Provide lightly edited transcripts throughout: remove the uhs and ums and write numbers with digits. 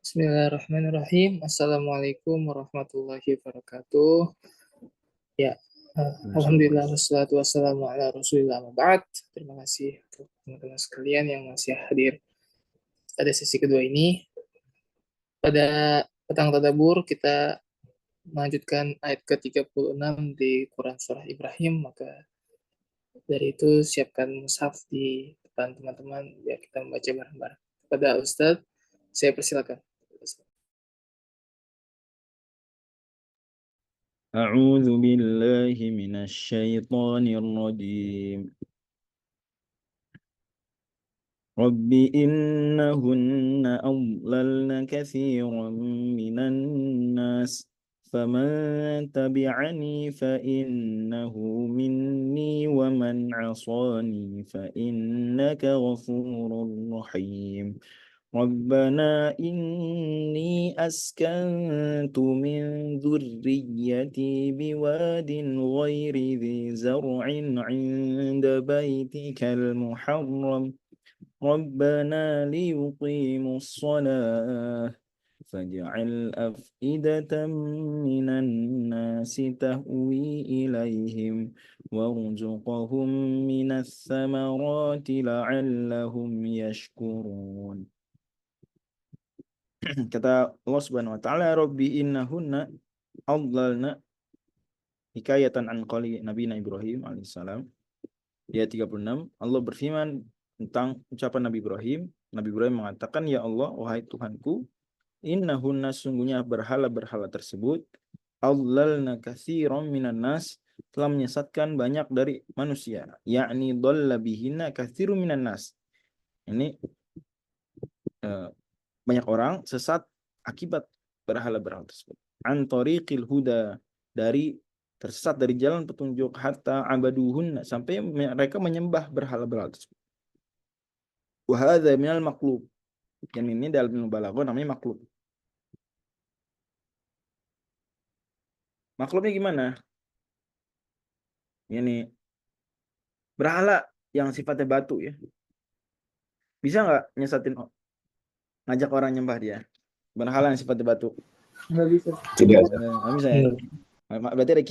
Bismillahirrahmanirrahim. Assalamualaikum warahmatullahi wabarakatuh. Ya, Alhamdulillah wassalatu wassalamu ala Rasulillah wa ba'd. Terima kasih untuk teman-teman sekalian yang masih hadir pada sesi kedua ini. Pada petang tadabbur kita melanjutkan ayat ke-36 di Quran Surah Ibrahim. Maka dari itu siapkan mushaf di depan teman-teman biar kita membaca bareng-bareng. Kepada Ustadz, saya persilakan. أعوذ بالله من الشيطان الرجيم رب إنهن أضللن كثيرا من الناس فمن تبعني فإنه مني ومن عصاني فإنك غفور رحيم ربنا إني أسكنت من ذريتي بواد غير ذي زرع عند بيتك المحرم ربنا ليقيموا الصلاة فاجعل أفئدة من الناس تهوي إليهم وارزقهم من الثمرات لعلهم يشكرون. Kata Allah Subhanahu wa taala, Rabbi innahunna adlalna, hikayatan an qali Nabi Ibrahim alaihissalam. Ayat 36, Allah berfirman tentang ucapan Nabi Ibrahim. Nabi Ibrahim mengatakan, ya Allah, wahai Tuhanku, innahunna, sungguhnya berhala-berhala tersebut, adlalna katsiran minan nas, telah menyesatkan banyak dari manusia, yakni dhalla bihinna katsirun minan nas. Ini banyak orang sesat akibat berhala-berhala tersebut. An tariqil huda, dari tersesat dari jalan petunjuk, hatta abaduhun, sampai mereka menyembah berhala-berhala tersebut. Wa hadza minal maqlub, yang ini dalam ilmu balaghah namanya maqlub. Maqlubnya gimana? Ini berhala yang sifatnya batu ya. Bisa nggak nyesatin, ngajak orang nyembah dia? Berhala yang sifatnya batu. Nggak bisa. Tidak bisa ya. Berarti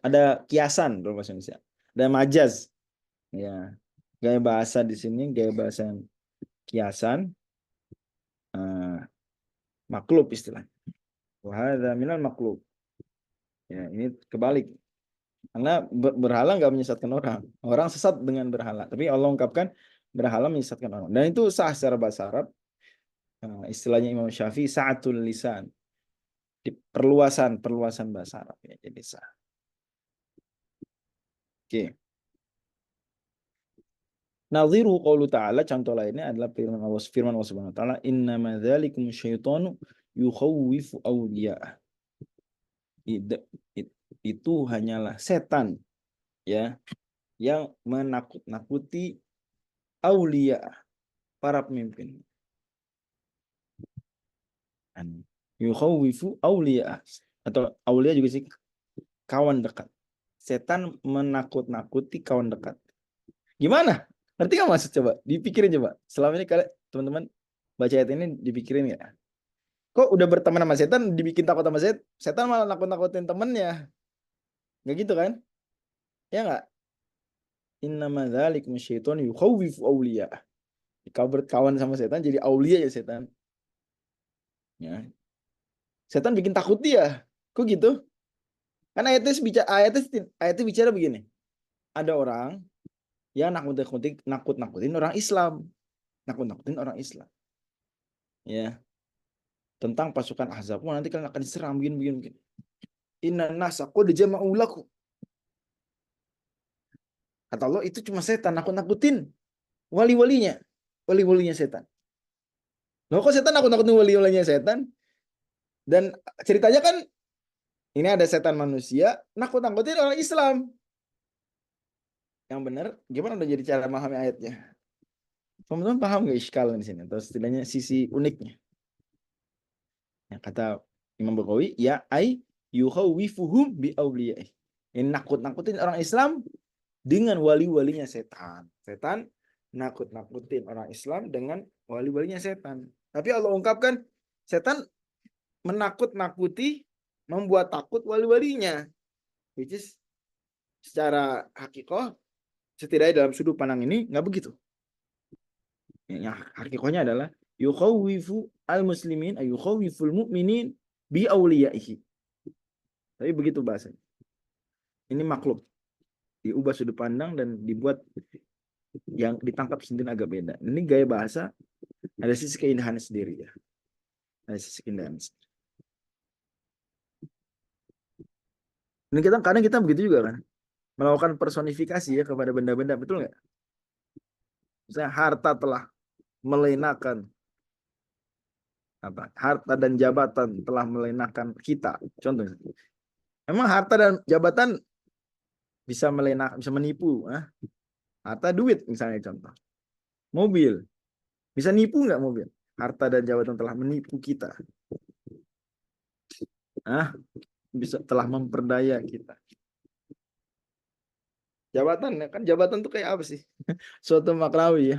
ada kiasan dalam bahasa Indonesia. Ada majaz. Ya. Gaya bahasa di sini, gaya bahasa yang kiasan, maklub istilahnya. Wa hadza minal maklub. Ya, ini kebalik. Karena berhala nggak menyesatkan orang. Orang sesat dengan berhala. Tapi Allah ungkapkan berhala menyesatkan orang. Dan itu sah secara bahasa Arab. Istilahnya Imam Syafi'i, sa'atul lisan. Di perluasan bahasa Arab ya, jadi sah. Oke. Nadhiru qaulu ta'ala, contoh lainnya adalah firman Allah Subhanahu wa taala, innama dzalikum syaitanu yukhawwifu awliya'ah. Itu hanyalah setan ya, yang menakut-nakuti aulia, para pemimpin. Yukhawwifu aulia, atau aulia juga sih kawan dekat. Setan menakut-nakuti kawan dekat. Gimana? Ngerti nggak maksud? Coba dipikirin coba. Selama ini kalian teman-teman baca ayat ini dipikirin nggak? Kok udah berteman sama setan dibikin takut sama setan? Setan malah nakut-nakutin temennya. Nggak gitu kan? Ya nggak? Innama dzalikum syaitanu yukhawwifu awliya. Kau berkawan sama setan jadi aulia ya setan. Ya. Setan bikin takut dia. Kok gitu? Karena ayatnya bicara begini. Ada orang yang nakut-nakutin orang Islam. Nakut-nakutin orang Islam. Ya. Tentang pasukan Ahzab. Nanti kalian akan diserang begini. Inna nasa qad jama'u lakum. Kata Allah, itu cuma setan nakut-nakutin wali-walinya setan. Loh, kok setan nakut-nakutin wali-walinya setan? Dan ceritanya kan ini ada setan manusia nakut-nakutin orang Islam. Yang benar, gimana udah jadi cara memahami ayatnya? Teman-teman paham nggak iskal di sini? Atau setidaknya sisi uniknya? Ya, kata Imam Baghawi, ya yukhawwifuhum bi awliya'ih. Ini nakut-nakutin orang Islam dengan wali-walinya setan. Setan nakut-nakutin orang Islam dengan wali-walinya setan. Tapi Allah ungkapkan setan menakut-nakuti, membuat takut wali-walinya, which is secara hakikoh setidaknya dalam sudut pandang ini nggak begitu. Yang hakikohnya adalah yukhawwifu al-muslimin ay yukhawwiful mu'minin bi awliyaihi. Tapi begitu bahasanya. Ini maklum. Diubah sudut pandang dan dibuat yang ditangkap sendiri agak beda. Ini gaya bahasa, ada sisi keindahan sendiri ya. Ada sisi keindahan sendiri. Ini kita kadang kita begitu juga kan. Melakukan personifikasi ya kepada benda-benda, betul nggak? Misalnya harta telah melenakan apa? Harta dan jabatan telah melenakan kita. Contohnya. Emang harta dan jabatan bisa menipu, harta duit misalnya contoh. Mobil bisa nipu nggak mobil? Harta dan jabatan telah menipu kita. Bisa telah memperdaya kita. Jabatan kan jabatan tuh kayak apa sih? Suatu maknawi ya.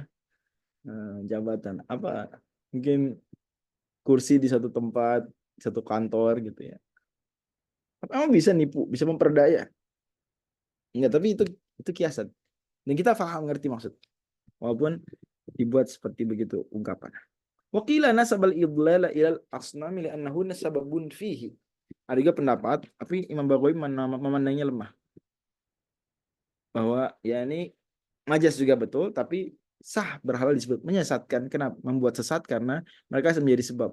Jabatan apa? Mungkin kursi di satu tempat, satu kantor gitu ya. Apa emang bisa nipu, bisa memperdaya? Enggak, tapi itu kiasan. Dan kita paham ngerti maksud. Walaupun dibuat seperti begitu ungkapan. Waqila nasabal idlala ilal asnami li'annahu nasabun fihi. Ada juga pendapat, tapi Imam Baghawi memandangnya lemah. Bahwa ya ini majas juga betul, tapi sah berhala disebut menyesatkan. Kenapa? Membuat sesat karena mereka menjadi sebab.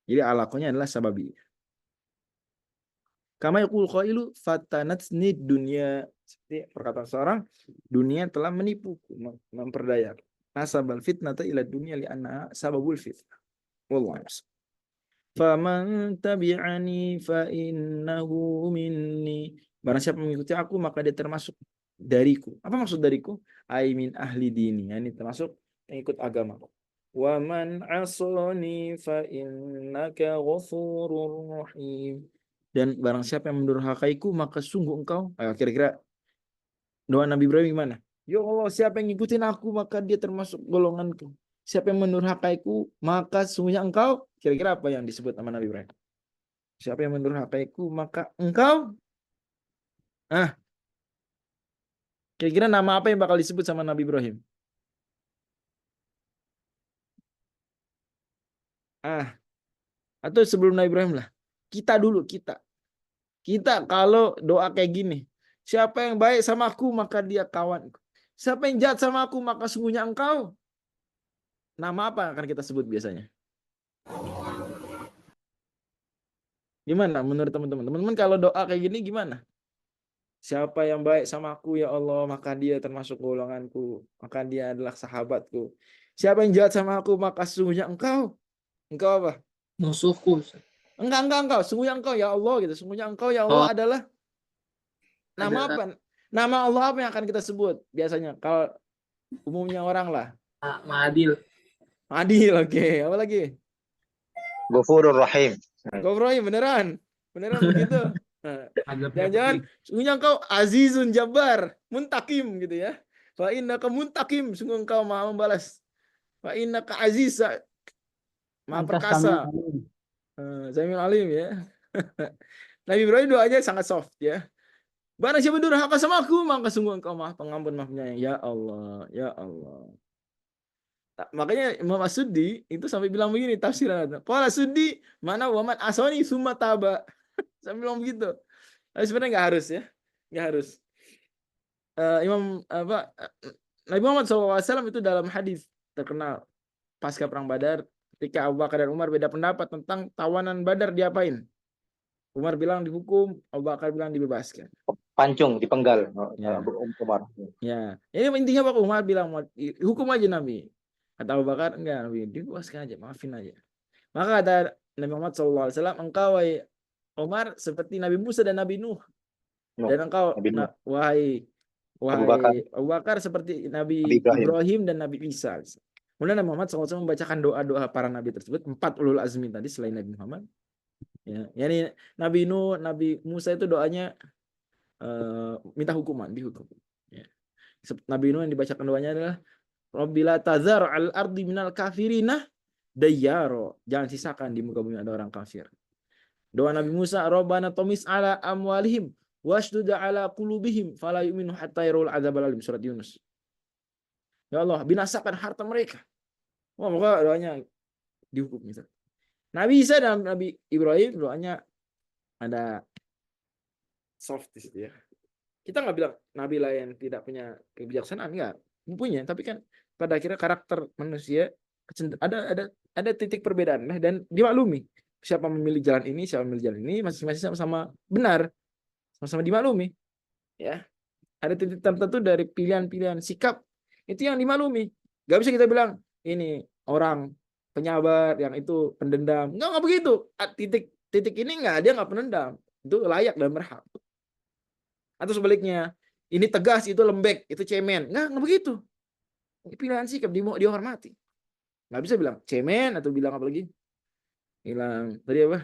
Jadi alakunya adalah sababi. Kama yaqul qailu fatanatni dunya, seperti perkataan seorang, dunia telah menipu, memperdaya. Nasabal fitnata ila dunya li anna sababul fitnah. Wallahu a'lam. Faman tabi'ani fa innahu minni. Barang siapa mengikuti aku maka dia termasuk dariku. Apa maksud dariku? Ai min ahli dini. Ini termasuk pengikut agamaku. Wa man asani fa innaka ghafurur rahim. Dan barang siapa yang mendurhakaiku maka sungguh engkau. Kira-kira doa Nabi Ibrahim gimana? Ya Allah, siapa yang ngikutin aku maka dia termasuk golonganku. Siapa yang mendurhakaiku maka sungguhnya engkau. Kira-kira apa yang disebut sama Nabi Ibrahim? Siapa yang mendurhakaiku maka engkau. Kira-kira nama apa yang bakal disebut sama Nabi Ibrahim? Atau sebelum Nabi Ibrahim lah. Kita dulu, kita. Kita kalau doa kayak gini. Siapa yang baik sama aku maka dia kawanku. Siapa yang jahat sama aku maka sungguhnya engkau. Nama apa yang akan kita sebut biasanya? Gimana menurut teman-teman? Teman-teman kalau doa kayak gini gimana? Siapa yang baik sama aku ya Allah, maka dia termasuk golonganku, maka dia adalah sahabatku. Siapa yang jahat sama aku, maka sesungguhnya engkau. Engkau apa? Musuhku. Engkau. Sesungguhnya engkau ya Allah gitu. Sesungguhnya engkau ya Allah adalah nama apa? Nama Allah apa yang akan kita sebut biasanya? Kalau umumnya orang lah. Ma'adil. Adil, oke. Apa lagi? Ghafurur Rahim. Ghafurur Rahim, beneran begitu. Jangan-jangan sungguhnya engkau Azizun Jabbar, Muntakim gitu ya. Fa innaka muntakim, sungguh engkau Maha membalas. Fa innaka Aziz, Maha perkasa. Samiul Alim ya. Nabi Ibrahim doanya sangat soft ya. Barang siapa durhaka sama aku, maka sungguh engkau Maha Pengampun, Maha Penyayang. Ya Allah, ya Allah. Makanya Imam As-Suddi itu sampai bilang begini tafsiran. Qala Suddi mana waman asoni summa taba. Sampai bilang begitu. Tapi sebenarnya nggak harus ya. Nggak harus. Nabi Muhammad SAW itu dalam hadis terkenal pasca perang Badar, ketika Abu Bakar dan Umar beda pendapat tentang tawanan Badar diapain. Umar bilang dihukum, Abu Bakar bilang dibebaskan. Pancung, dipenggal. Ya. Umar. Ya. Ini intinya Pak Umar bilang hukum aja Nabi. Kata Abu Bakar enggak, Nabi dibebaskan aja, maafin aja. Maka kata Nabi Muhammad SAW, engkau wahai Umar seperti Nabi Musa dan Nabi Nuh. Dan engkau wahai Abu Bakar seperti Nabi Ibrahim dan Nabi Isa. Kemudian Nabi Muhammad SAW membacakan doa-doa para nabi tersebut, 4 ulul azmi tadi selain Nabi Muhammad. Ya, yani Nabi Nuh, Nabi Musa itu doanya minta hukuman, dihukum. Ya. Nabi Nuh yang dibacakan doanya adalah Rabbila tazar al ardi minal kafirina dayyaro, jangan sisakan di muka bumi ada orang kafir. Doa Nabi Musa, Rabbana tamis ala amwalihim washdud ala qulubihim fala yu'minu hatta yarawul adzabal alim, surat Yunus. Ya Allah, binasakan harta mereka. Wah, maka doanya dihukum gitu. Nabi Isa dan Nabi Ibrahim doanya ada soft ya. Kita nggak bilang Nabi lain tidak punya kebijaksanaan, enggak, punya, tapi kan pada akhirnya karakter manusia ada titik perbedaan dan dimaklumi. Siapa memilih jalan ini, siapa memilih jalan ini, masing-masing sama-sama benar, sama-sama dimaklumi. Ya, ada titik tertentu dari pilihan-pilihan sikap itu yang dimaklumi. Gak bisa kita bilang ini orang penyabar, yang itu pendendam. Enggak begitu. Titik ini enggak, dia nggak pendendam. Itu layak dan berhak. Atau sebaliknya, ini tegas, itu lembek, itu cemen. Enggak begitu. Pilihan sikap dihormati. Nggak bisa bilang cemen atau bilang apa lagi? Bilang tadi apa?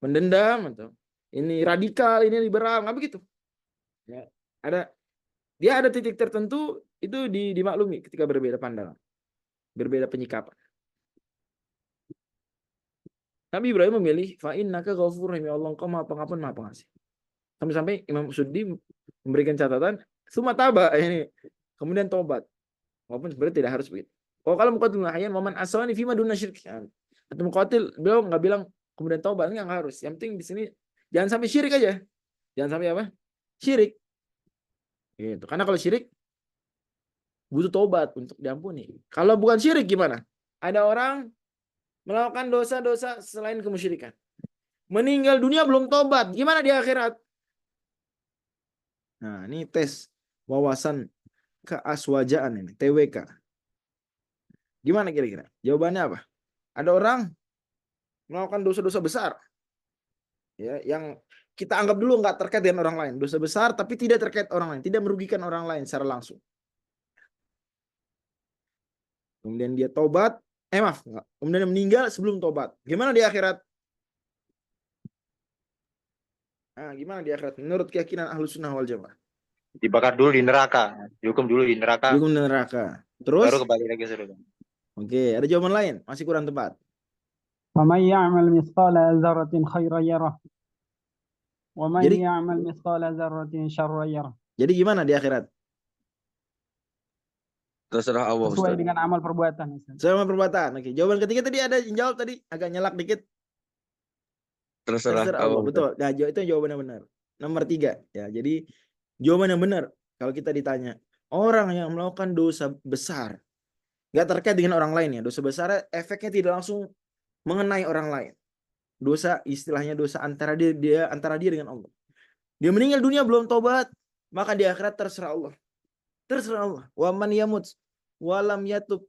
Pendendam atau ini radikal, ini liberal, nggak begitu. Ya, dia ada titik tertentu itu dimaklumi ketika berbeda pandangan, berbeda penyikapan. Nabi Ibrahim memilih fa innaka ghafurur rahim, ya Allah engkau maha pengampun maha pengasih. Sampai-sampai Imam Suddi memberikan catatan summa taba, ini kemudian tobat. Walaupun sebenarnya tidak harus begitu. Kalau muqatil hayyan waman asani fima duna syirk. Atau muqatil beliau nggak bilang kemudian taubat, nggak harus. Yang penting di sini jangan sampai syirik aja. Jangan sampai apa? Syirik. Gitu. Karena kalau syirik butuh taubat untuk diampuni. Kalau bukan syirik gimana? Ada orang melakukan dosa-dosa selain kemusyrikan. Meninggal dunia belum taubat. Gimana di akhirat? Nah, ini tes wawasan keaswajaan ini, TWK. Gimana kira-kira? Jawabannya apa? Ada orang melakukan dosa-dosa besar, ya, yang kita anggap dulu nggak terkait dengan orang lain, dosa besar tapi tidak terkait orang lain, tidak merugikan orang lain secara langsung. Kemudian dia tobat, kemudian meninggal sebelum tobat. Gimana di akhirat? Nah, gimana di akhirat? Menurut keyakinan Ahlus Sunnah wal Jamaah. Dibakar dulu di neraka, dihukum dulu di neraka, Dihukum di neraka. Terus? baru kembali lagi surga. Oke, ada jawaban lain? Masih kurang tepat. وَمَنْ يَعْمَلْ مِثْقَالَ ذَرَّةٍ خَيْرًا يَرَهُ وَمَنْ Jadi- يَعْمَلْ مِثْقَالَ ذَرَّةٍ شَرًّا يَرَهُ. Jadi gimana di akhirat? Terserah Allah, Sesuai Ustaz. dengan amal perbuatan. Ustaz. Sama perbuatan. Oke, jawaban ketiga tadi ada yang jawab tadi agak nyelak dikit. Terserah Terserah Allah. Allah. Betul. Nah, itu jawaban yang benar. Nomor 3. Ya, jadi jawaban yang benar kalau kita ditanya orang yang melakukan dosa besar, nggak terkait dengan orang lain ya. Dosa besar efeknya tidak langsung mengenai orang lain. Dosa istilahnya dosa antara dia dengan Allah. Dia meninggal dunia belum tobat, maka di akhirat terserah Allah. Terserah Allah. Wa man yamut walam yatub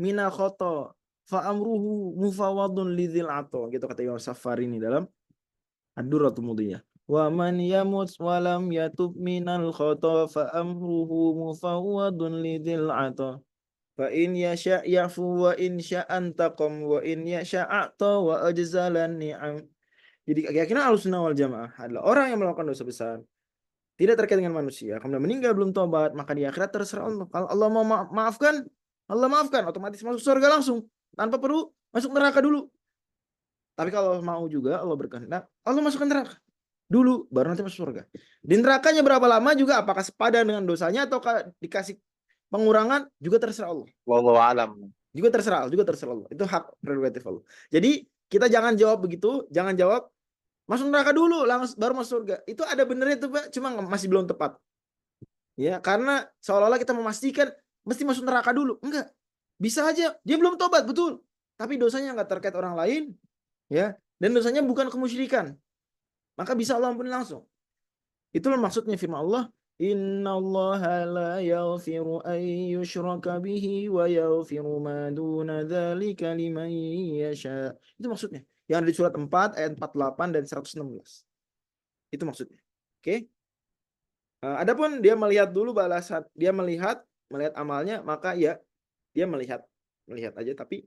mina khata fa amruhu mufawadun lidzil ato, gitu kata Imam Safari ini dalam Ad-Durratul Mudiyah. Wa man yamut walam yatub minal khata fa amruhu mufawadun lidzil ato fa in yasha yafu wa in sya'an taqam wa in yasha a'ta wa ajzalan ni'am. Jadi keyakinan Ahlussunnah wal Jamaah adalah orang yang melakukan dosa besar tidak terkait dengan manusia, kemudian meninggal belum tobat, maka di akhirat terserah Allah. Kalau Allah mau maafkan, Allah maafkan, otomatis masuk surga langsung, tanpa perlu masuk neraka dulu. Tapi kalau mau juga Allah berkehendak, Allah masukkan neraka dulu, baru nanti masuk surga. Di nerakanya berapa lama juga, apakah sepadan dengan dosanya atau dikasih pengurangan, juga terserah Allah. Wallahu a'lam. Juga terserah Allah. Itu hak prerogatif Allah. Jadi kita jangan jawab begitu, jangan jawab masuk neraka dulu langsung baru masuk surga. Itu ada benernya itu, Pak, cuma masih belum tepat. Ya, karena seolah-olah kita memastikan mesti masuk neraka dulu. Enggak. Bisa aja dia belum tobat, betul. Tapi dosanya enggak terkait orang lain, ya. Dan dosanya bukan kemusyrikan. Maka bisa Allah ampuni langsung. Itulah maksudnya firman Allah, innallaha la yaghfiru an yushraka bihi wa yaghfiru ma duna dzalika liman yasha. Itu maksudnya. Yang ada di surat 4 ayat 48 dan 116. Itu maksudnya. Oke. Adapun dia melihat dulu balasan, dia melihat amalnya, maka ya dia melihat aja, tapi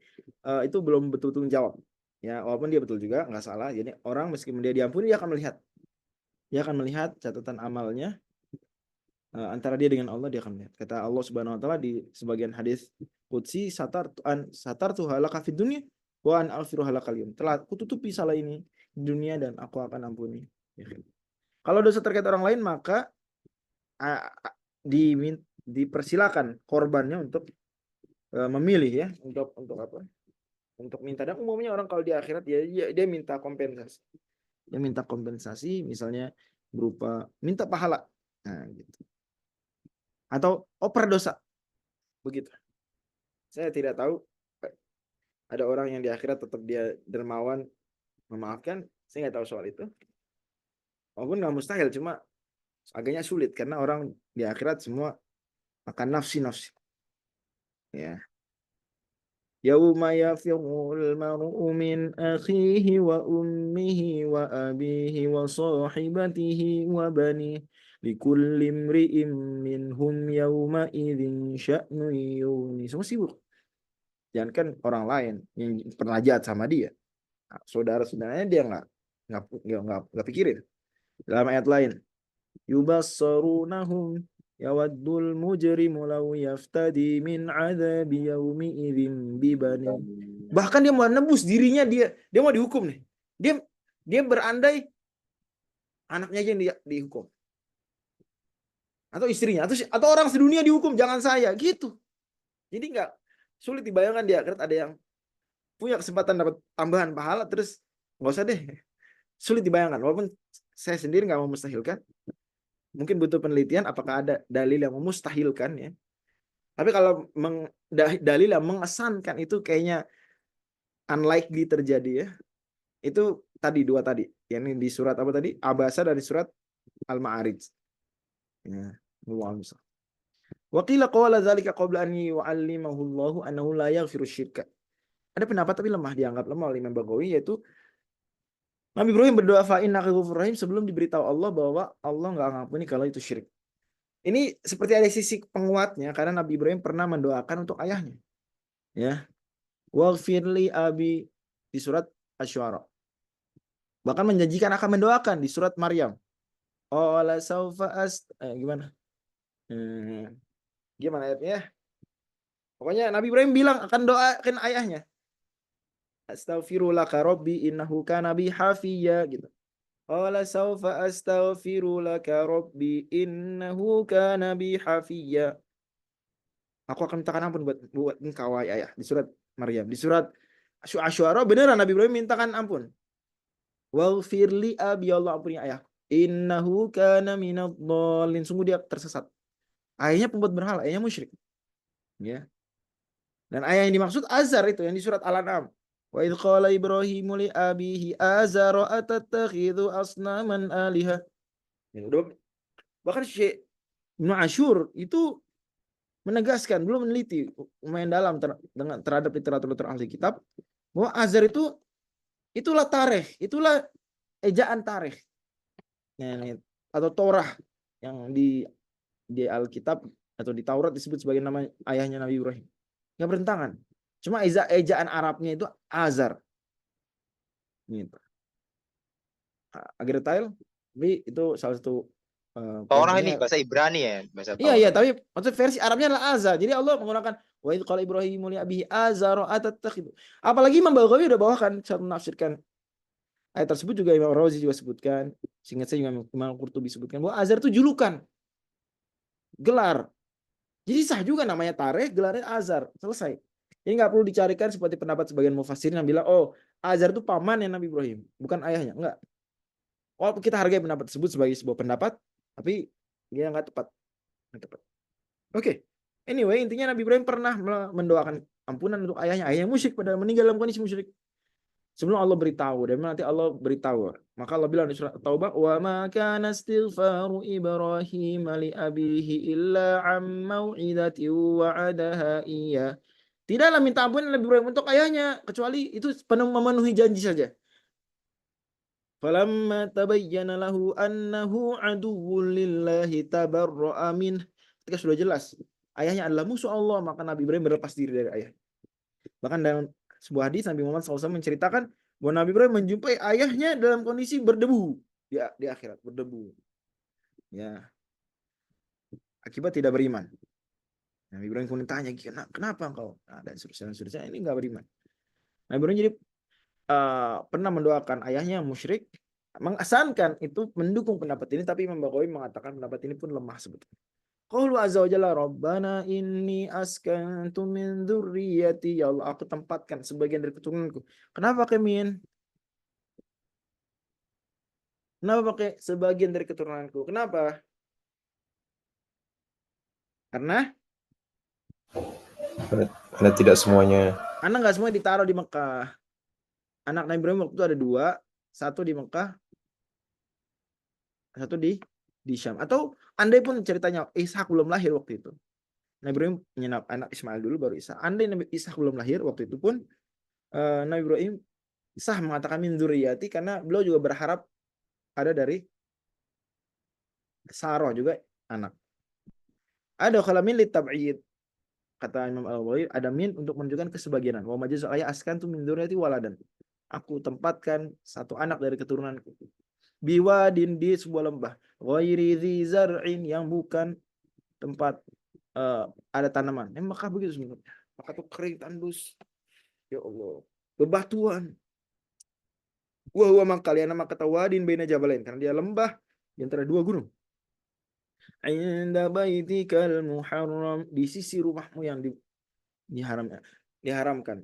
itu belum betul-betul menjawab. Ya, walaupun dia betul juga, nggak salah. Jadi orang meskipun dia diampuni, dia akan melihat catatan amalnya. antara dia dengan Allah, dia akan melihat. Kata Allah Subhanahu wa taala di sebagian hadis qudsi, satartu halaka fid dunya wa an aghfiru halakal yaum. Telah kututupi salah ini di dunia dan aku akan ampuni. Ya. Kalau dosa terkait orang lain maka dipersilakan korbannya untuk memilih ya, untuk apa? Untuk minta. Dan umumnya orang kalau di akhirat dia minta kompensasi. Dia minta kompensasi misalnya berupa minta pahala. Nah, gitu. Atau oper dosa. Begitu. Saya tidak tahu ada orang yang di akhirat tetap dia dermawan memaafkan. Saya nggak tahu soal itu. Walaupun nggak mustahil, cuma agaknya sulit karena orang di akhirat semua akan nafsi. Ya. Yauma yafirul mar'u min akhihi wa ummihi wa abihi wa sahibatihi wa banihi likulli imri'in minhum yauma idzin sya'nu yughni. Semua sibuk. Jangan kan orang lain yang pernah jahat sama dia. Nah, saudara-saudaranya dia nggak pikirin. Dalam ayat lain, yubassarunahum yawaddul mujrimu law yaftadi min adzabi yaumi idzin bibani. Bahkan dia mau nebus dirinya, dia mau dihukum nih. Dia berandai anaknya aja yang dihukum. Atau istrinya atau orang sedunia dihukum, jangan saya gitu. Jadi nggak sulit dibayangkan di akhirat ada yang punya kesempatan dapat tambahan pahala terus nggak usah deh. Sulit dibayangkan, walaupun saya sendiri nggak memustahilkan. Mungkin butuh penelitian apakah ada dalil yang memustahilkan ya. Tapi kalau dalil yang mengesankan itu kayaknya unlikely terjadi ya. Itu dua tadi. Yang di surat apa tadi? Abasa dari surat Al-Ma'arij. Ya, wa qila qala dzalika qabla an yu'allimahu Allahu annahu la yaghfiru syirka. Ada pendapat tapi lemah, dianggap lemah oleh Imam Baghawi, yaitu Nabi Ibrahim berdoa fa innaka ghafurur rahim sebelum diberitahu Allah bahwa Allah nggak ngampuni kalau itu syirik. Ini seperti ada sisi penguatnya karena Nabi Ibrahim pernah mendoakan untuk ayahnya. Ya. Waghfirli abi di surat Asy-Syu'ara. Bahkan menjanjikan akan mendoakan di surat Maryam. Qala saufa gimana? Gimana ayatnya? Pokoknya Nabi Ibrahim bilang akan doakan ayahnya. Astaghfirulaka rabbi innahu kana bi hafiyya gitu. Qala saufa astaghfirulaka rabbi innahu kana bi hafiyya. Aku akan mintakan ampun buat engkau ayah di surat Maryam. Di surat Asy-Syu'ara beneran Nabi Ibrahim mintakan ampun. Waghfirli abi, Allah ampuni ayah. Innahu kana minadh-dhalin. Sungguh dia tersesat. Ayahnya pembuat berhala, ayahnya musyrik. Ya. Dan ayah yang dimaksud Azar itu yang di surat Al-An'am. Wa idh qala Ibrahimu li abihi azara atattakhidhu asnaman aliha. Ya, bahkan Syekh Ibnu Asyur itu menegaskan, belum meneliti lumayan dalam terhadap literatur ahli kitab bahwa Azar itulah tarikh, itulah ejaan tarikh. Nah, atau Torah yang di Alkitab atau di Taurat disebut sebagai nama ayahnya Nabi Ibrahim. Nggak bertentangan. Cuma ejaan Arabnya itu Azar. Gitu. Agak detail, tapi itu salah satu Torah ini bahasa Ibrani ya, bahasa Torah. Iya, tapi maksud versi Arabnya adalah Azar. Jadi Allah menggunakan wa idh qala Ibrahimu li abihi azara atattakhidhu. Apalagi Imam Baghawi udah bawakan saat menafsirkan ayat tersebut, juga Imam Razi juga sebutkan, seingat saya juga Imam Qurtubi sebutkan bahwa Azar itu julukan, gelar. Jadi sah juga namanya tarikh, gelarnya Azar, selesai. Jadi nggak perlu dicarikan seperti pendapat sebagian mufassirin yang bilang, oh Azar itu pamannya Nabi Ibrahim, bukan ayahnya. Enggak. Walaupun kita hargai pendapat tersebut sebagai sebuah pendapat, tapi dia nggak tepat. Oke. Anyway, intinya Nabi Ibrahim pernah mendoakan ampunan untuk ayahnya. Ayahnya musyrik, pada meninggal dalam kondisi musyrik. Sebelum Allah beritahu, dan nanti Allah beritahu. Maka Allah bilang di surat Taubah, wa ma kana istighfaru Ibrahim li abihi illa am mau'idatin wa'adaha iya. Tidaklah minta ampun Nabi Ibrahim untuk ayahnya kecuali itu memenuhi janji saja. Falamma tabayyana lahu annahu aduwwun lillahi tabarra'a min. Ketika sudah jelas ayahnya adalah musuh Allah, maka Nabi Ibrahim berlepas diri dari ayah. Bahkan dalam sebuah hadis Nabi Muhammad SAW menceritakan bahwa Nabi Ibrahim menjumpai ayahnya dalam kondisi berdebu di akhirat, berdebu. Ya. akibat tidak beriman. Nabi Ibrahim pun tanya, kenapa engkau? Nah, dan seterusnya ini nggak beriman. Nabi Ibrahim jadi pernah mendoakan ayahnya yang musyrik, mengasankan itu mendukung pendapat ini, tapi Imam Baghawi mengatakan pendapat ini pun lemah sebetulnya. Qaulu azza wa jalla rabbana inni askantu min dzurriyyati, ya Allah aku tempatkan sebagian dari keturunanku. Kenapa pakai min? Kenapa pakai sebagian dari keturunanku? Kenapa? Karena tidak semuanya. anak nggak semua ditaruh di Mekah. Anak Nabi Ibrahim waktu itu ada 2, satu di Mekah, satu di Syam. Atau andai pun ceritanya Ishak belum lahir waktu itu, Nabi Ibrahim menyenap anak Ismail dulu baru Ishak. Andai Nabi Ishak belum lahir waktu itu pun Nabi Ibrahim sah mengatakan min dzurriyyati, karena beliau juga berharap ada dari Sarah juga anak. Ada khalamin li tab'id, kata Imam Al-Baghawi, ada min untuk menunjukkan kesebagianan. Wa majaz ayat askantu min dzurriyyati waladan. Aku tempatkan satu anak dari keturunanku. Biwadin, di sebuah lembah. Ghairi dzi zar'in, yang bukan tempat ada tanaman. Maka begitu sebenarnya. Maka itu kering tandus. Ya Allah. Bebatuan. Wa huwa mangkaliana maka tawadin baina jabalain, karena dia lembah di antara 2 gunung. Inda baitikal muharram, di sisi rumahmu yang diharamkan,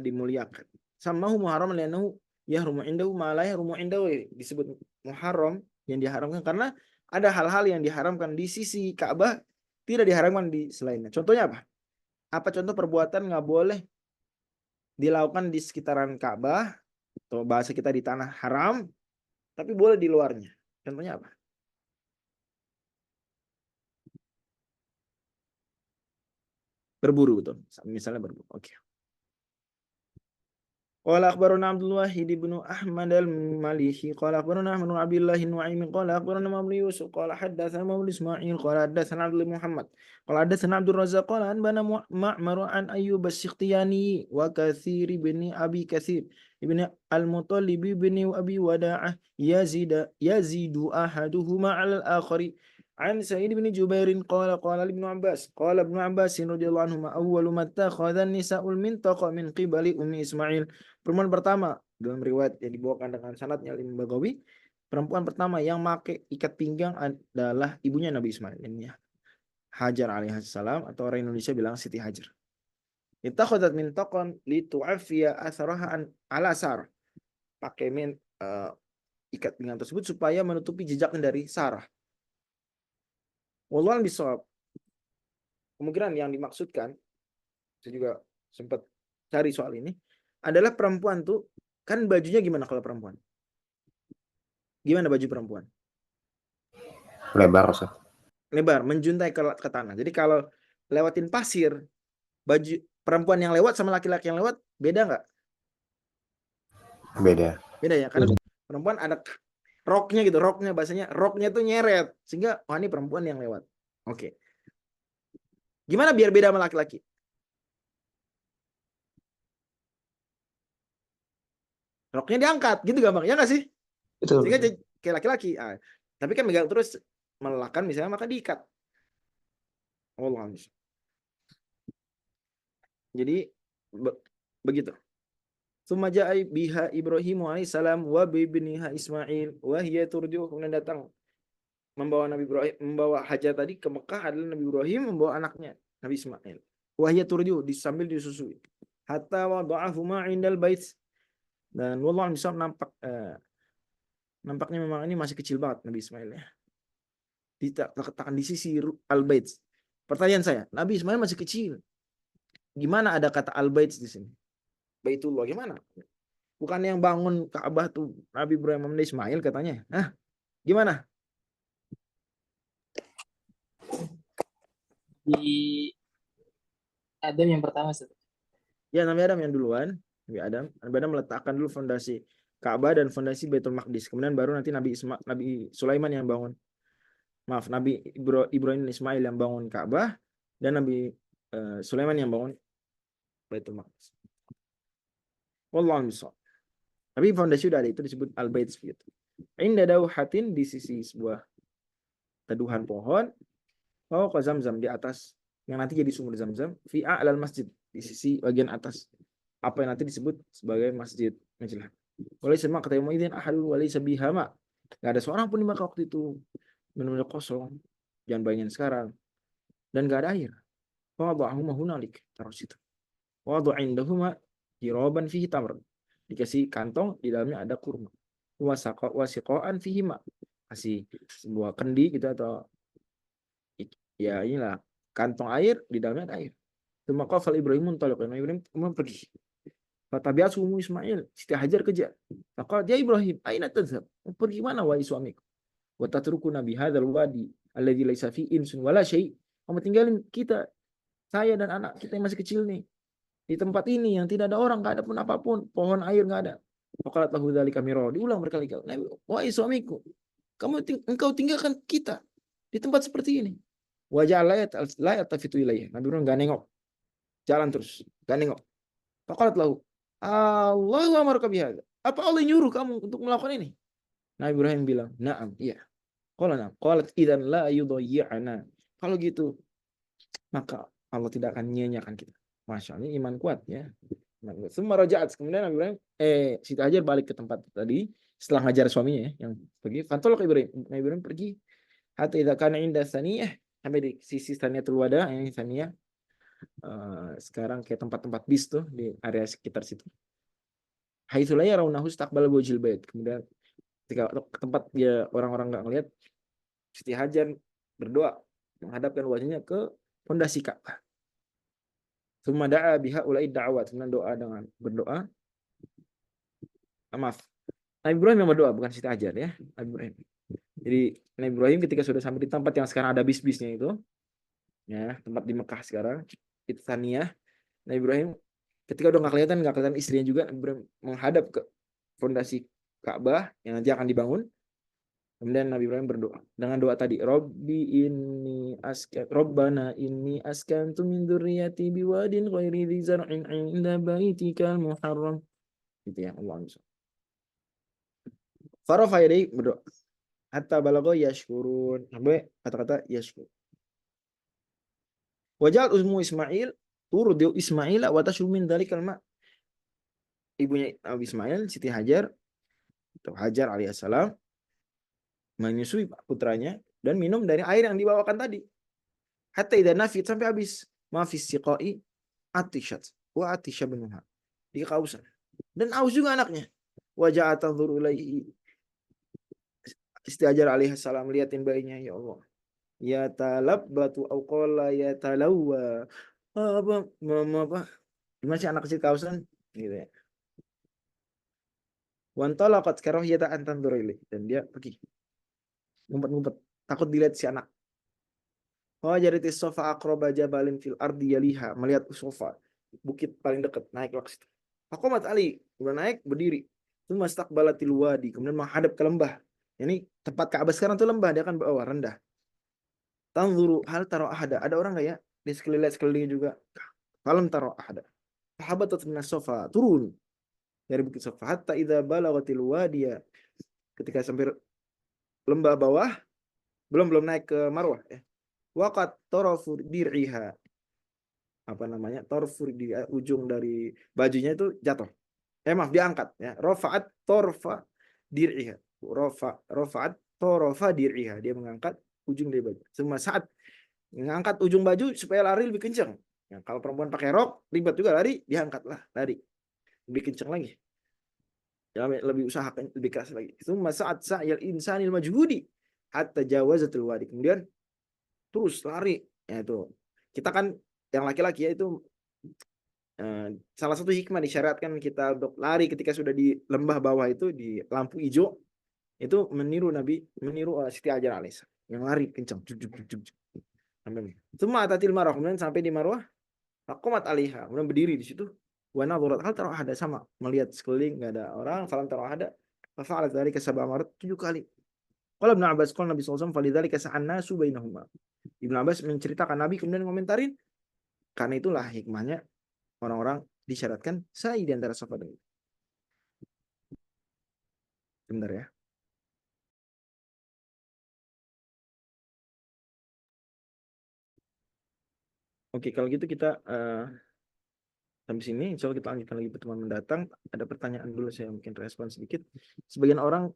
dimuliakan. Samahu muharram li'annahu yahrumu indahu ma la yahrumu indahu, disebut muharram yang diharamkan karena ada hal-hal yang diharamkan di sisi Ka'bah tidak diharamkan di selainnya. Contohnya apa? Apa contoh perbuatan nggak boleh dilakukan di sekitaran Ka'bah, atau bahasa kita di tanah haram, tapi boleh di luarnya? Contohnya apa? Berburu, betul. Misalnya berburu. Oke. Qala akhbarana Abdul Wahid ibn Ahmad al-Malihi qala akhbarana Ahmad bin Abdullah an-Nu'aimi qala akhbarana Ma'mar Yusuf qala haddatsana Ma'mar Ismail qala haddatsana Abdul Muhammad qala haddatsana Abdul Razzaq qala anbana Ma'mar an Ayyub as-Sikhtiyani wa Katsir ibn Abi Katsir ibn al-Muttalib ibn Abi Wada'ah yazidu ahaduhuma 'ala al-akhari an Sa'id bin Jubair qala Ibnu Abbas radhiyallahu anhu awwalu ma takhadha an-nisa'ul mintaqa min qibali ummi Ismail. Perempuan pertama dalam riwayat yang dibawakan dengan sanadnya Imam Baghawi, perempuan pertama yang pakai ikat pinggang adalah ibunya Nabi Ismail, ini Hajar alaihissalam, atau orang Indonesia bilang Siti Hajar. Ittakhadhat mintaqan li tu'affiya atharaha ala Sarah. Pakai ikat pinggang tersebut supaya menutupi jejaknya dari Sarah. Wallahu bisawab. Kemungkinan yang dimaksudkan, saya juga sempat cari soal ini, adalah perempuan tuh kan bajunya gimana kalau perempuan? Gimana baju perempuan? Lebar, Ustaz. Lebar, menjuntai ke tanah. Jadi kalau lewatin pasir, baju perempuan yang lewat sama laki-laki yang lewat beda nggak? Beda. Beda ya, karena perempuan ada roknya gitu, roknya bahasanya roknya tuh nyeret, sehingga wah ini perempuan yang lewat. Oke. Gimana biar beda sama laki-laki? Roknya diangkat, gitu gampang, ya nggak sih? Betul. Sehingga kayak laki-laki. Tapi kan megang terus melelahkan misalnya, maka diikat. Allah. Jadi begitu. Tsumma ja'a biha Ibrahim alaihissalam wa bibniha Ismail wa hiya turju, kemudian datang membawa Nabi Ibrahim, membawa Hajar tadi ke Mekah adalah Nabi Ibrahim membawa anaknya Nabi Ismail. Wa hiya turju, sambil disusui. Hatta wada'ahuma 'indal bait. Dan wallahu a'lam nampaknya memang ini masih kecil banget Nabi Ismail ya. Diletakkan di sisi al-bait. Pertanyaan saya, Nabi Ismail masih kecil. Gimana ada kata al-bait di sini? Baitullah gimana? Bukan yang bangun Ka'bah tuh Nabi Ibrahim dan Ismail katanya. Hah? Gimana? Di Adam yang pertama, Ustaz. Ya, Nabi Adam yang duluan. Nabi Adam meletakkan dulu fondasi Ka'bah dan fondasi Baitul Maqdis. Kemudian baru nanti Nabi Sulaiman yang bangun. Maaf, Nabi Ibrahim dan Ismail yang bangun Ka'bah dan Nabi Sulaiman yang bangun Baitul Maqdis. Wallahu a'lam. Tapi fondasi udah ada, itu disebut al-bait gitu. Inda dauhatin, di sisi sebuah teduhan pohon, ke Zamzam di atas yang nanti jadi sumur Zamzam fi a'lal masjid di sisi bagian atas apa yang nanti disebut sebagai masjid Najlah. Oleh sama kata Muidzin ahadul wali sabihama. Enggak ada seorang pun di Makkah waktu itu. Benar-benar kosong. Jangan bayangin sekarang. Dan enggak ada air. Wada'ahuma hunalik, taruh situ. Wadu' indahuma jiraban fihi tamr. Dikasih kantong di dalamnya ada kurma. Wasiqaan fihi ma. Kasih sebuah kendi gitu atau ya inilah kantong air di dalamnya ada air. Tsumma qafal Ibrahim muntaliq. Ibrahim pergi. Fatabi'athu Ismail. Siti Hajar kejar. Maka dia Ibrahim, aina tadhhab? Pergi mana wahai suamiku? Wa tatrukuna bi hadzal wadi alladzi laisa fi insun wala syai'. Kamu tinggalin kita, saya dan anak kita yang masih kecil nih di tempat ini yang tidak ada orang, enggak ada pun apapun, pohon air enggak ada. Faqalat lahu dzalika mirra. Diulang berkali-kali. Wahai suamiku, engkau tinggalkan kita di tempat seperti ini. Wajah la yatafitu ilayya. Nabi Ibrahim enggak nengok. Jalan terus, enggak nengok. Faqalat lahu, Allahu amaraka bihadza. Apa Allah nyuruh kamu untuk melakukan ini? Nabi Ibrahim bilang, "Na'am, iya." Qala na'am. Qalat idzan la yudayyi'ana. Kalau gitu, maka Allah tidak akan menyia-nyiakan kita. Masya Allah, iman kuat ya. Summa raja'at. Kemudian Nabi Ibrahim, Siti Hajar balik ke tempat tadi setelah ngajar suaminya ya, yang pergi. Fantolak Ibrahim. Nabi Ibrahim pergi. Hatta idza kana inda saniyah, sampai di sisi Saniyatul Wada, yang saniyah. Sekarang kayak tempat-tempat bis tuh di area sekitar situ. Haitsu la yarawnahu istaqbala wajhil bait. Kemudian ketika ke tempat dia orang-orang enggak ngelihat, Siti Hajar berdoa menghadapkan wajahnya ke fondasi Ka'bah. Tsumma da'a biha ulai da'wat. Kemudian doa dengan berdoa. Maaf. Nabi Ibrahim yang berdoa bukan Siti Hajar ya. Nabi Ibrahim. Jadi Nabi Ibrahim ketika sudah sampai di tempat yang sekarang ada bis-bisnya itu, ya tempat di Mekah sekarang, itu Saniyah. Nabi Ibrahim ketika udah nggak kelihatan istrinya juga, Nabi Ibrahim menghadap ke fondasi Ka'bah yang nanti akan dibangun. Kemudian Nabi Ibrahim berdoa dengan doa tadi, Rabbana inni askantu min dzurriyyati biwadin ghairi dzi zar'in 'inda baitikal muharram. Gitu ya, Allah. Farafa yadayhi berdoa hatta balagha yashkurun. Sampai kata-kata yashkur. Wajal uzmu Ismail turdiu Ismaila wa tashru min dzalikal ma. Ibunya Nabi Ismail, Siti Hajar atau Hajar alaihissalam menyusui putranya dan minum dari air yang dibawakan tadi. Hatta idza nafit, sampai habis. Ma fi siqai atishat wa atishabnuha. Dia kehausan. Dan aus juga anaknya. Wa ja'a tanzuru ilaihi. Siti Hajar alaihissalam liatin bayinya, ya Allah. Ya talabbatu au qala ya talawwa. Apa gimana sih anak kecil kehausan gitu ya. Wan talaqat karahiyata an tanzura ilaihi, dan dia pergi. Ngumpet-ngumpet, takut dilihat si anak. Wajaritis sofa aqraba jabalin fil ardi yaliha, melihat sofa, bukit paling dekat, naiklah ke situ. Faqamat Ali, udah naik berdiri. Tsumma istaqbalatil wadi, kemudian menghadap ke lembah. Ini tempat Ka'bah sekarang tuh lembah, dia kan bawah rendah. Tanzuru hal taro ahada, ada orang enggak ya? Di sekelilingnya juga. Falam taro ahada. Fahabatat minas sofa, turun dari bukit sofa. Hatta idza balagatil wadiya, ketika sampai lembah bawah, belum naik ke Marwah ya. Waqat tarafu dir'iha, apa namanya, tarfu di ujung dari bajunya itu jatuh. Maaf, diangkat ya. Rafa'at tarfa dir'iha. Rafa'at tarafa dir'iha, dia mengangkat ujung dari baju. Semua saat mengangkat ujung baju supaya lari lebih kencang. Ya, kalau perempuan pakai rok ribet juga lari, diangkatlah lari lebih kencang lagi. Ya, lebih usahakan lebih keras lagi. Semua saat sa'il insanil majhudi hatta jawazatul wadi. Kemudian terus lari ya, itu kita kan yang laki-laki ya itu salah satu hikmah disyariatkan kita untuk lari ketika sudah di lembah bawah itu di lampu hijau itu meniru Siti Hajar alaihissalam yang lari kencang sampai cuma atatil marwah, kemudian sampai di Marwah faqamat alaiha, kemudian berdiri di situ. Wa nadharat hal tara ada, sama melihat sekeliling enggak ada orang. Falam tara ada, fa fa'alat dzalika 7 kali. Qala Ibnu Abbas qala Nabi sallallahu alaihi wasallam falidzalika sa'annasu bainahuma. Ibnu Abbas menceritakan Nabi kemudian komentarin, karena itulah hikmahnya orang-orang disyaratkan sa'i di antara Safa dan Marwah. Bentar ya. Oke, kalau gitu kita sampai sini. Insya Allah kita lanjutkan lagi pertemuan mendatang. Ada pertanyaan dulu, saya mungkin respon sedikit. Sebagian orang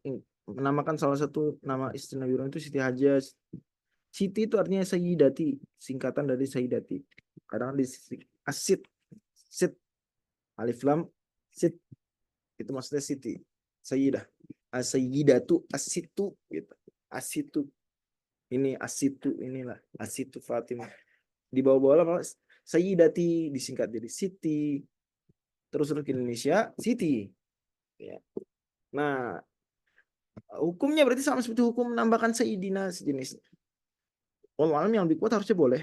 menamakan salah satu nama istri Nabi Ibrahim itu Siti Hajjah. Siti itu artinya Sayyidati, singkatan dari Sayyidati. Kadang di Asit, Sit, Alif Lam, Sit, itu maksudnya Siti, Sayyidah. Sayyidatu, Asitu, gitu. Asitu, ini Asitu, inilah Asitu Fatimah. Di bawah-bawah apa? Sayyidati disingkat jadi Siti. Terus ke Indonesia Siti. Ya. Nah, hukumnya berarti sama seperti hukum menambahkan Sayyidina sejenis. Wallahu alam yang lebih kuat harusnya boleh.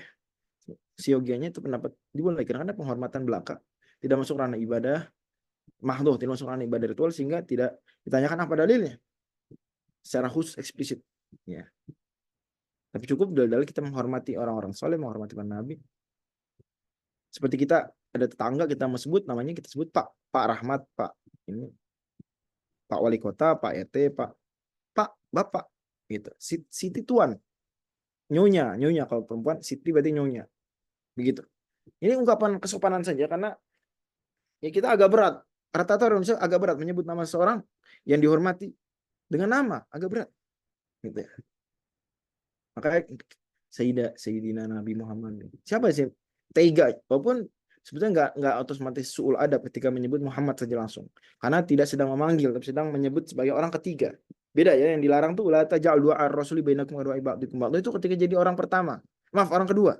Siogianya itu pendapat dibolehkan karena penghormatan belaka. Tidak masuk ranah ibadah mahdoh, tidak masuk ranah ibadah ritual sehingga tidak ditanyakan apa dalilnya. Secara khusus eksplisit. Ya. Tapi cukup dalil kita menghormati orang-orang soleh, menghormati para nabi. Seperti kita ada tetangga kita mau sebut namanya, kita sebut Pak Rahmat, Pak ini, Pak Wali Kota, Pak RT, Pak Bapak, gitu. Siti tuan, nyonya kalau perempuan Siti berarti nyonya, begitu. Ini ungkapan kesopanan saja karena ya kita agak berat. Rata-rata orang Indonesia agak berat menyebut nama seorang yang dihormati dengan nama, agak berat, gitu ya. Makanya Sayyidina Nabi Muhammad. Siapa sih? Tega, walaupun sebetulnya nggak otomatis su'ul adab ketika menyebut Muhammad saja langsung, karena tidak sedang memanggil, tapi sedang menyebut sebagai orang ketiga. Beda ya, yang dilarang tuh la taj'al du'a ar-rasuli bainakum wa ba'dikum ba'd. Itu ketika jadi orang pertama, orang kedua.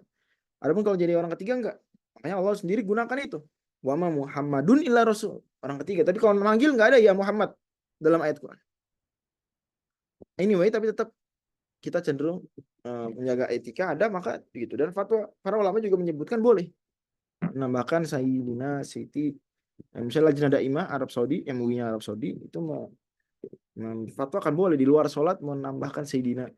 Adapun kalau jadi orang ketiga enggak. Makanya Allah sendiri gunakan itu. Wa ma Muhammadun illa rasul, orang ketiga. Tapi kalau memanggil nggak ada ya Muhammad dalam ayat Quran. Anyway, tapi tetap kita cenderung menjaga etika ada maka begitu, dan fatwa para ulama juga menyebutkan boleh menambahkan Sayyidina Siti. Misalnya Lajnah Daimah Arab Saudi, MUI-nya Arab Saudi itu fatwakan boleh di luar sholat menambahkan Sayyidina.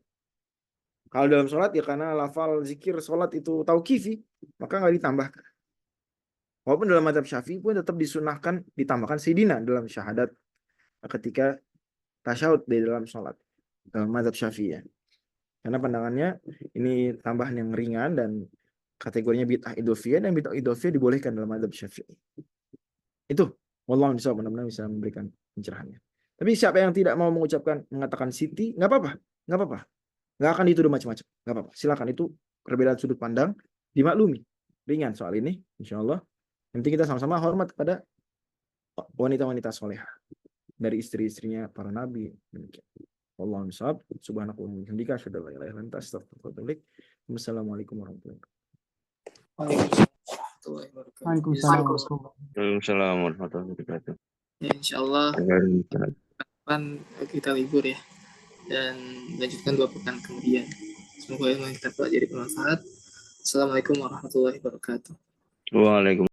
Kalau dalam sholat ya karena lafal zikir sholat itu tauqifi maka nggak ditambahkan. Walaupun dalam mazhab Syafi'i pun tetap disunahkan ditambahkan Sayyidina dalam syahadat ketika tasyahud di dalam sholat dalam mazhab Syafi'i ya. Karena pandangannya ini tambahan yang ringan dan kategorinya bid'ah idhofiyah, dan bid'ah idhofiyah dibolehkan dalam mazhab Syafi'i. Itu wallahu a'lam, benar-benar bisa memberikan pencerahannya. Tapi siapa yang tidak mau mengatakan Siti, nggak apa-apa. Nggak akan dituduh macam-macam. Nggak apa-apa. Silakan, itu perbedaan sudut pandang dimaklumi. Ringan soal ini, insyaallah. Nanti kita sama-sama hormat kepada wanita-wanita solehah dari istri-istrinya para nabi. Demikian. Wallahu a'lam. Subhanakallahumma wa bihamdika asyhadu an la ilaha illa anta astaghfiruka wa atubu ilaik. Wassalamualaikum warahmatullahi wabarakatuh. Waalaikumsalam. Waalaikumsalam warahmatullahi wabarakatuh. Ya, insyaallah kapan kita libur ya, dan lanjutkan 2 pekan kemudian. Semoga ilmu yang kita pelajari bermanfaat. Assalamualaikum warahmatullahi wabarakatuh. Waalaikumsalam.